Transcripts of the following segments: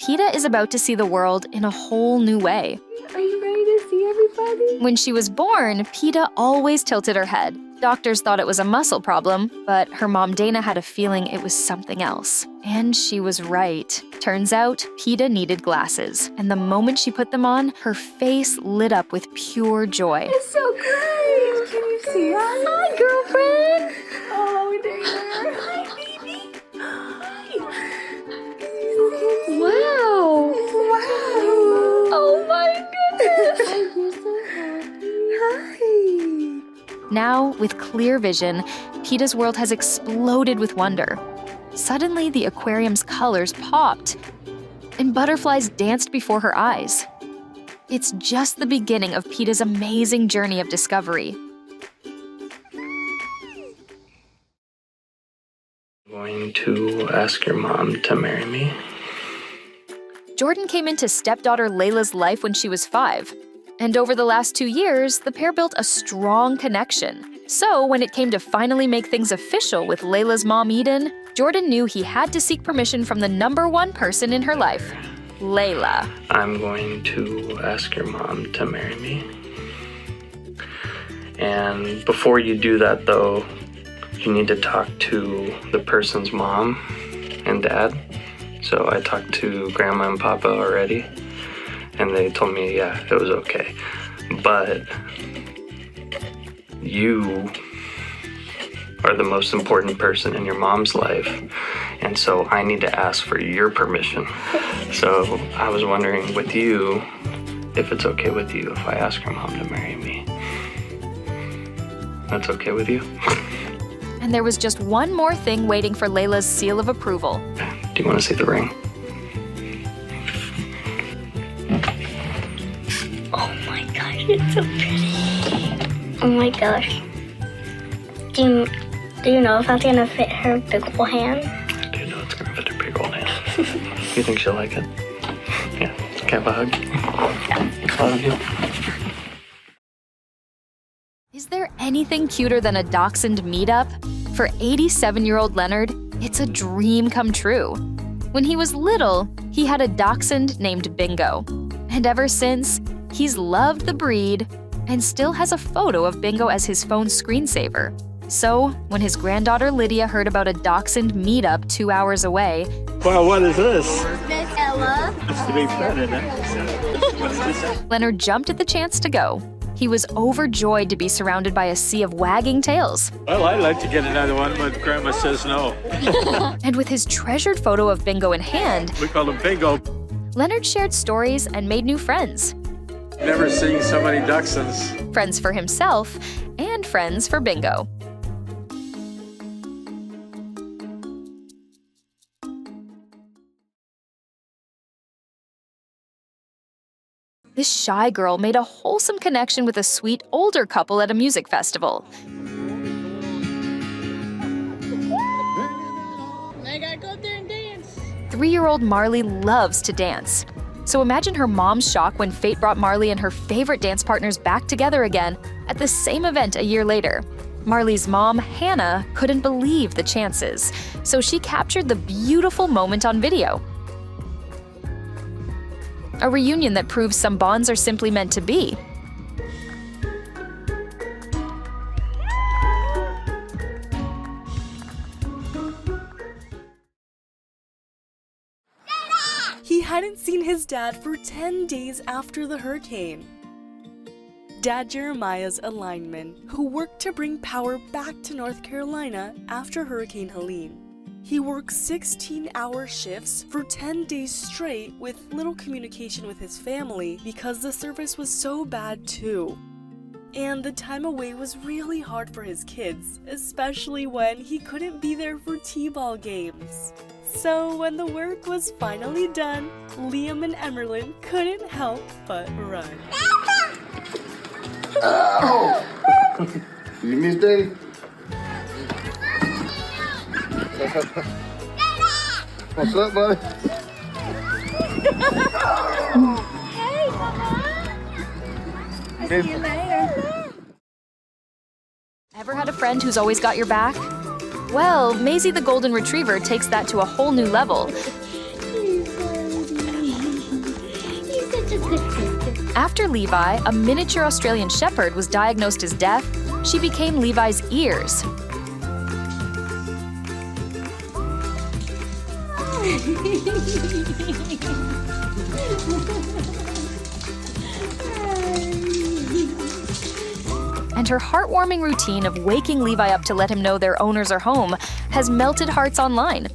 PETA is about to see the world in a whole new way. Are you ready to see everybody? When she was born, PETA always tilted her head. Doctors thought it was a muscle problem, but her mom Dana had a feeling it was something else. And she was right. Turns out, PETA needed glasses, and the moment she put them on, her face lit up with pure joy. It's so great! Can you see us? Hi, girlfriend! Oh, Dana! Hi, baby! Hi! Wow! Wow! Oh my goodness! You're so happy. Hi! Now, with clear vision, PETA's world has exploded with wonder. Suddenly, the aquarium's colors popped, and butterflies danced before her eyes. It's just the beginning of PETA's amazing journey of discovery. I'm going to ask your mom to marry me. Jordan came into stepdaughter Layla's life when she was 5. And over the last 2 years, the pair built a strong connection. So when it came to finally make things official with Layla's mom Eden, Jordan knew he had to seek permission from the #1 person in her life, Layla. I'm going to ask your mom to marry me. And before you do that, though, you need to talk to the person's mom and dad. So I talked to Grandma and Papa already, and they told me, yeah, it was okay. But you are the most important person in your mom's life, and so I need to ask for your permission. So I was wondering with you, if it's okay with you if I ask your mom to marry me. That's okay with you? And there was just one more thing waiting for Layla's seal of approval. Do you want to see the ring? Oh my gosh, it's so pretty. Oh my gosh. Do you know if that's gonna fit her big old hand? I do know it's gonna fit her big old hand. You think she'll like it? Yeah. Can I have a hug? I love you. Is there anything cuter than a Doxen Meetup? For 87-year-old Leonard, it's a dream come true. When he was little, he had a Dachshund named Bingo. And ever since, he's loved the breed and still has a photo of Bingo as his phone's screensaver. So, when his granddaughter Lydia heard about a Dachshund Meetup 2 hours away, Well, what is this? Miss Ella. It's to be fed, isn't it? What's this? Leonard jumped at the chance to go. He was overjoyed to be surrounded by a sea of wagging tails. Well, I'd like to get another one, but Grandma says no. And with his treasured photo of Bingo in hand, We call him Bingo. Leonard shared stories and made new friends. Never seen so many Dachshunds. Friends for himself and friends for Bingo. This shy girl made a wholesome connection with a sweet older couple at a music festival. I gotta go up there and dance. 3-year-old Marley loves to dance. So imagine her mom's shock when fate brought Marley and her favorite dance partners back together again at the same event a year later. Marley's mom, Hannah, couldn't believe the chances, so she captured the beautiful moment on video. A reunion that proves some bonds are simply meant to be. He hadn't seen his dad for 10 days after the hurricane. Dad Jeremiah's a lineman who worked to bring power back to North Carolina after Hurricane Helene. He worked 16-hour shifts for 10 days straight with little communication with his family because the service was so bad too. And the time away was really hard for his kids, especially when he couldn't be there for t-ball games. So when the work was finally done, Liam and Emerlyn couldn't help but run. Ow! You miss Daddy? What's up, buddy? Hey, Mama. I'll see you later. Ever had a friend who's always got your back? Well, Maisy the Golden Retriever takes that to a whole new level. After Levi, a miniature Australian Shepherd, was diagnosed as deaf, she became Levi's ears. And her heartwarming routine of waking Levi up to let him know their owners are home has melted hearts online.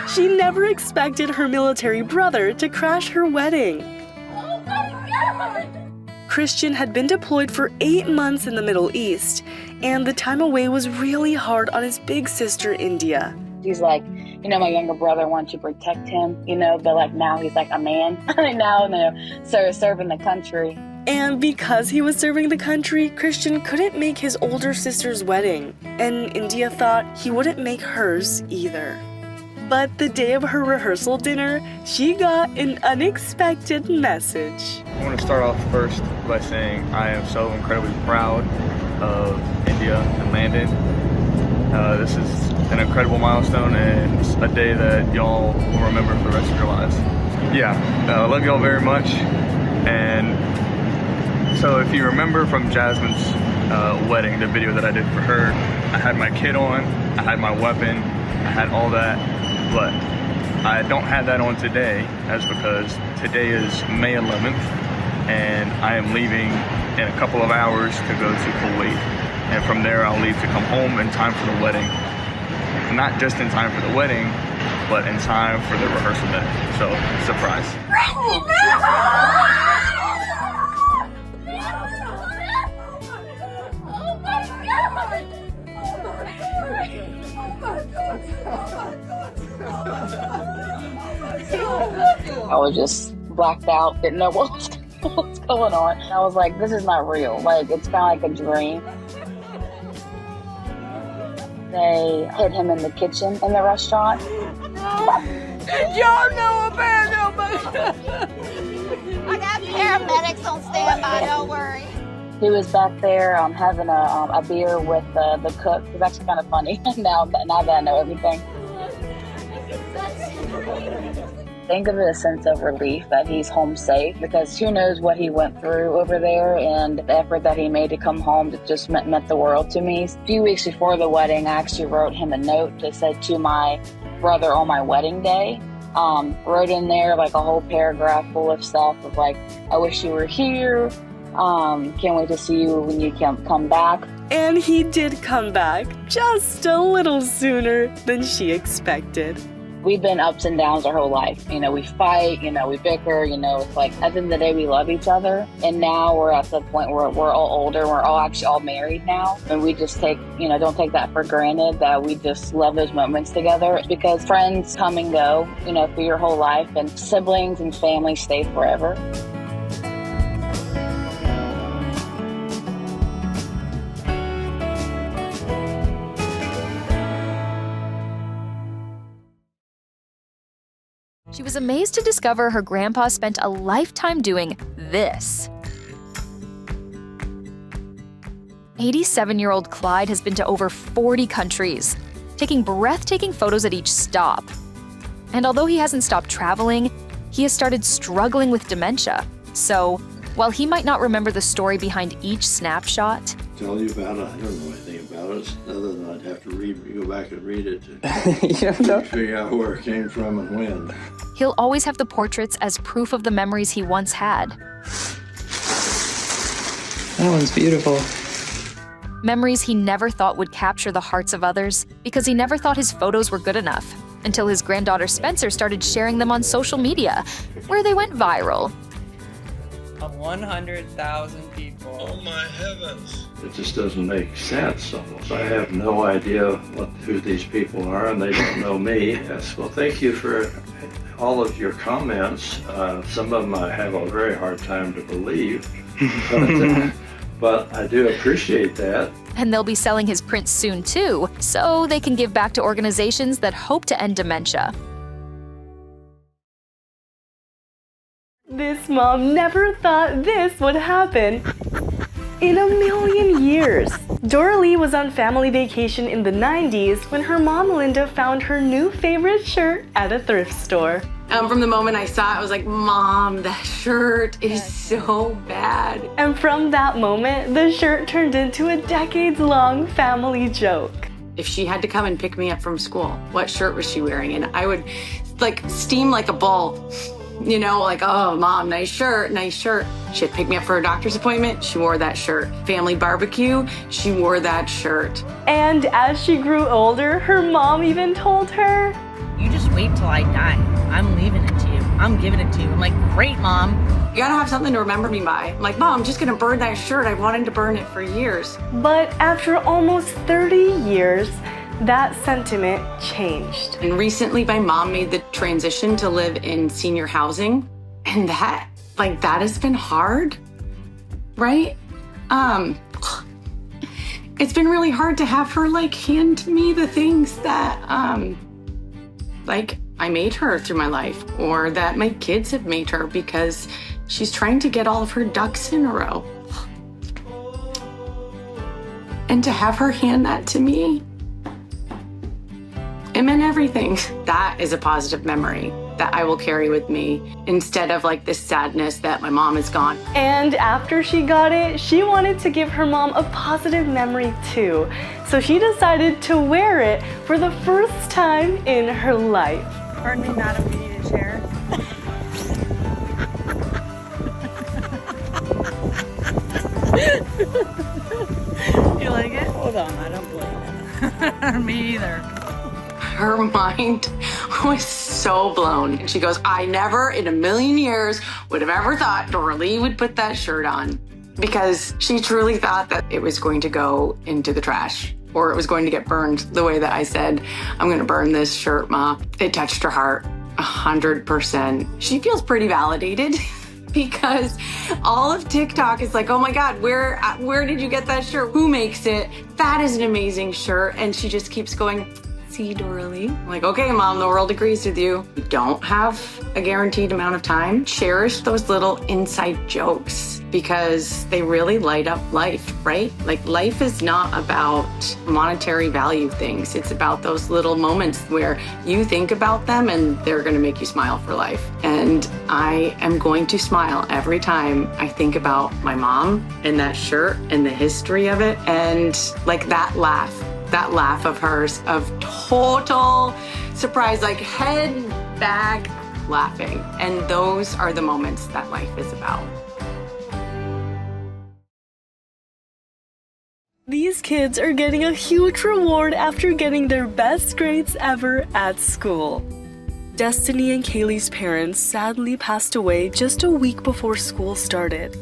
She never expected her military brother to crash her wedding. Christian had been deployed for 8 months in the Middle East, and the time away was really hard on his big sister, India. He's like, my younger brother wants to protect him, but like now he's like a man. So serving the country. And because he was serving the country, Christian couldn't make his older sister's wedding, and India thought he wouldn't make hers either. But the day of her rehearsal dinner, she got an unexpected message. I want to start off first by saying I am so incredibly proud of India and Landon. This is an incredible milestone and it's a day that y'all will remember for the rest of your lives. I love y'all very much. And so if you remember from Jasmine's wedding, the video that I did for her, I had my kid on, I had my weapon, I had all that, but I don't have that on today, as because today is May 11th and I am leaving in a couple of hours to go to Kuwait, and from there I'll leave to come home in time for the wedding. Not just in time for the wedding, but in time for the rehearsal day. So, surprise. I was just blacked out, didn't know what's going on. I was like, this is not real. Like, it's kind of like a dream. They hid him in the kitchen in the restaurant. Y'all know about I got paramedics on standby, don't worry. He was back there having a beer with the cook. It was actually kind of funny now that I know everything. Think of it as a sense of relief that he's home safe, because who knows what he went through over there, and the effort that he made to come home just meant the world to me. A few weeks before the wedding, I actually wrote him a note that said, to my brother on my wedding day. Wrote in there like a whole paragraph full of stuff of like, I wish you were here. Can't wait to see you when you come back. And he did come back, just a little sooner than she expected. We've been ups and downs our whole life. We fight, we bicker, it's like at the end of the day, we love each other. And now we're at the point where we're all older. We're all actually all married now. And we just don't take that for granted, that we just love those moments together, because friends come and go, for your whole life, and siblings and family stay forever. She was amazed to discover her grandpa spent a lifetime doing this. 87-year-old Clyde has been to over 40 countries, taking breathtaking photos at each stop. And although he hasn't stopped traveling, he has started struggling with dementia. So, while he might not remember the story behind each snapshot, Tell you about it. I don't know anything about it, other than I'd have to go back and read it to figure out where it came from and when. he'll always have the portraits as proof of the memories he once had. That one's beautiful. Memories he never thought would capture the hearts of others because he never thought his photos were good enough, until his granddaughter Spencer started sharing them on social media, where they went viral. 100,000 people. Oh my heavens. It just doesn't make sense almost. I have no idea who these people are, and they don't know me. Yes, well, thank you for all of your comments. Some of them I have a very hard time to believe, but I do appreciate that. And they'll be selling his prints soon too, so they can give back to organizations that hope to end dementia. This mom never thought this would happen. in a million years. Doralee was on family vacation in the 90s when her mom Linda found her new favorite shirt at a thrift store. From the moment I saw it, I was like, Mom, that shirt is so bad. And from that moment, the shirt turned into a decades-long family joke. If she had to come and pick me up from school, what shirt was she wearing? And I would like steam like a bull, you know, like, oh, Mom, nice shirt, nice shirt. She'd pick me up for a doctor's appointment, she wore that shirt. Family barbecue, she wore that shirt. And as she grew older, her mom even told her, "You just wait till I die. I'm leaving it to you. I'm giving it to you." I'm like, "Great, Mom." You gotta have something to remember me by. I'm like, Mom, I'm just gonna burn that shirt. I wanted to burn it for years. But after almost 30 years, that sentiment changed. And recently my mom made the transition to live in senior housing. And that has been hard, right? It's been really hard to have her hand me the things that I made her through my life, or that my kids have made her, because she's trying to get all of her ducks in a row. And to have her hand that to me, it meant everything. That is a positive memory that I will carry with me, instead of this sadness that my mom is gone. And after she got it, she wanted to give her mom a positive memory too. So she decided to wear it for the first time in her life. Pardon me, madam, you need a chair? You like it? Hold on, I don't blame it. Me either. Her mind was so blown. And she goes, I never in a million years would have ever thought Doralee would put that shirt on, because she truly thought that it was going to go into the trash, or it was going to get burned the way that I said, I'm going to burn this shirt, Ma. It touched her heart 100%. She feels pretty validated because all of TikTok is like, oh my God, where did you get that shirt? Who makes it? That is an amazing shirt. And she just keeps going, see, Doralee? I'm like, okay, Mom, the world agrees with you. You don't have a guaranteed amount of time. Cherish those little inside jokes, because they really light up life, right? Life is not about monetary value things. It's about those little moments where you think about them and they're gonna make you smile for life. And I am going to smile every time I think about my mom and that shirt and the history of it, and that laugh of hers of total surprise, head back laughing. And those are the moments that life is about. These kids are getting a huge reward after getting their best grades ever at school. Destiny and Kaylee's parents sadly passed away just a week before school started.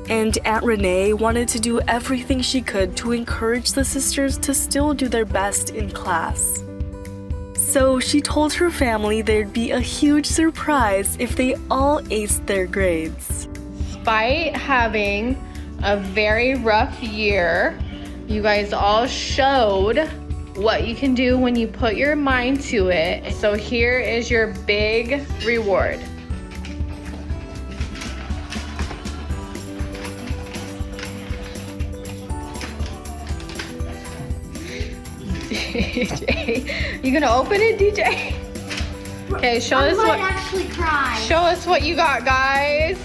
And Aunt Renee wanted to do everything she could to encourage the sisters to still do their best in class. So she told her family there'd be a huge surprise if they all aced their grades. Despite having a very rough year, you guys all showed what you can do when you put your mind to it. So here is your big reward. DJ, you gonna open it, DJ? Okay, show us what. Actually cry. Show us what you got, guys.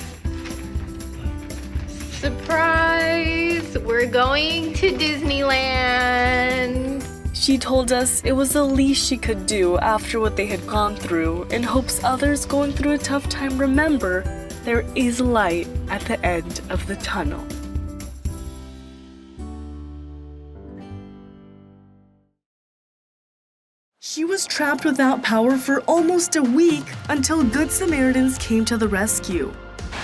Surprise! We're going to Disneyland. She told us it was the least she could do after what they had gone through, in hopes others going through a tough time remember there is light at the end of the tunnel. She was trapped without power for almost a week until Good Samaritans came to the rescue.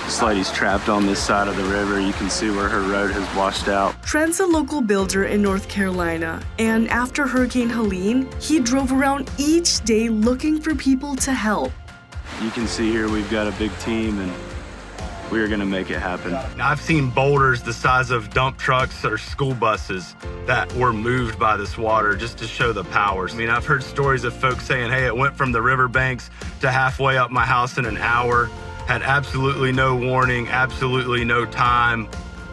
This lady's trapped on this side of the river. You can see where her road has washed out. Trent's a local builder in North Carolina, and after Hurricane Helene, he drove around each day looking for people to help. You can see here we've got a big team, and we're gonna make it happen. Now, I've seen boulders the size of dump trucks or school buses that were moved by this water just to show the powers. I mean, I've heard stories of folks saying, hey, it went from the riverbanks to halfway up my house in an hour, had absolutely no warning, absolutely no time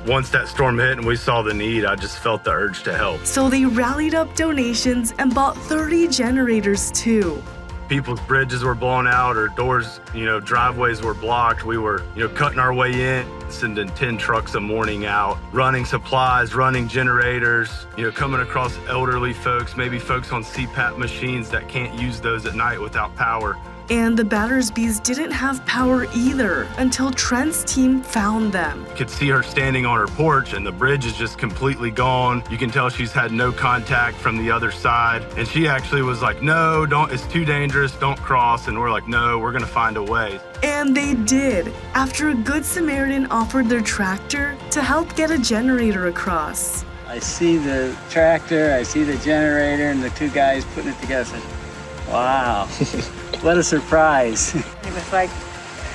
Once that storm hit and we saw the need, I just felt the urge to help. So they rallied up donations and bought 30 generators too. People's bridges were blown out or doors, driveways were blocked. We were, cutting our way in, sending 10 trucks a morning out, running supplies, running generators, coming across elderly folks, maybe folks on CPAP machines that can't use those at night without power. And the Battersbys didn't have power either until Trent's team found them. You could see her standing on her porch and the bridge is just completely gone. You can tell she's had no contact from the other side. And she actually was like, no, it's too dangerous, don't cross. And we're like, no, we're gonna find a way. And they did, after a Good Samaritan offered their tractor to help get a generator across. I see the tractor, I see the generator, and the two guys putting it together. I said, wow. What a surprise. It was like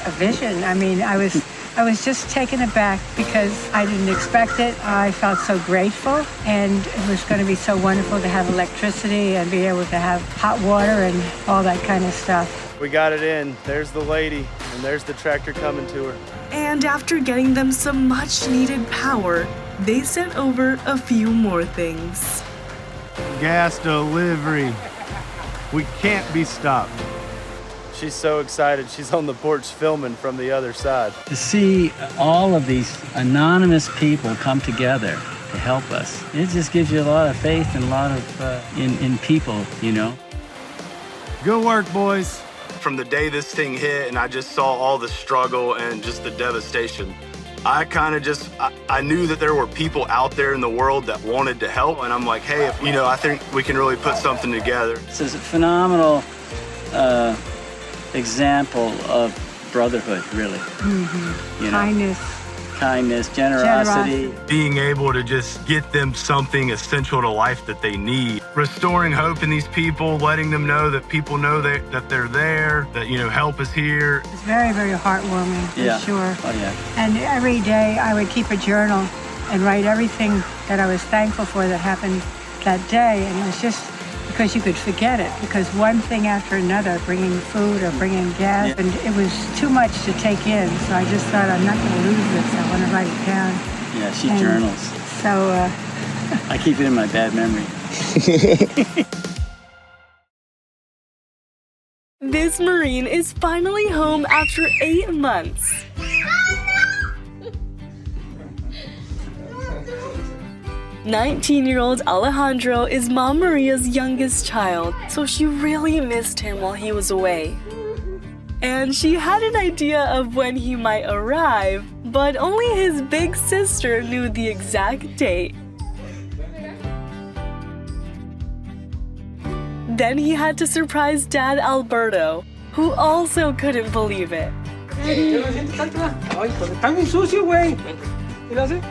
a vision. I mean, I was just taken aback because I didn't expect it. I felt so grateful, and it was going to be so wonderful to have electricity and be able to have hot water and all that kind of stuff. We got it in. There's the lady, and there's the tractor coming to her. And after getting them some much-needed power, they sent over a few more things. Gas delivery. We can't be stopped. She's so excited. She's on the porch filming from the other side. To see all of these anonymous people come together to help us, it just gives you a lot of faith and a lot of in people, Good work, boys. From the day this thing hit and I just saw all the struggle and just the devastation, I kind of I knew that there were people out there in the world that wanted to help. And I'm like, hey, I think we can really put something together. This is a phenomenal example of brotherhood, really. Mm-hmm. Kindness, generosity. Being able to just get them something essential to life that they need. Restoring hope in these people, letting them know that people know that they're there, that, help is here. It's very, very heartwarming, for sure. Oh, yeah. And every day I would keep a journal and write everything that I was thankful for that happened that day. And it was just because you could forget it, because one thing after another, bringing food or bringing gas, and it was too much to take in. So I just thought, I'm not going to lose this. I want to write it down. Yeah, she journals. So I keep it in my bad memory. This Marine is finally home after 8 months. 19-year-old Alejandro is Mom Maria's youngest child, so she really missed him while he was away. And she had an idea of when he might arrive, but only his big sister knew the exact date. Then he had to surprise Dad Alberto, who also couldn't believe it. Ay, está bien sucio, güey. ¿Y lo hace?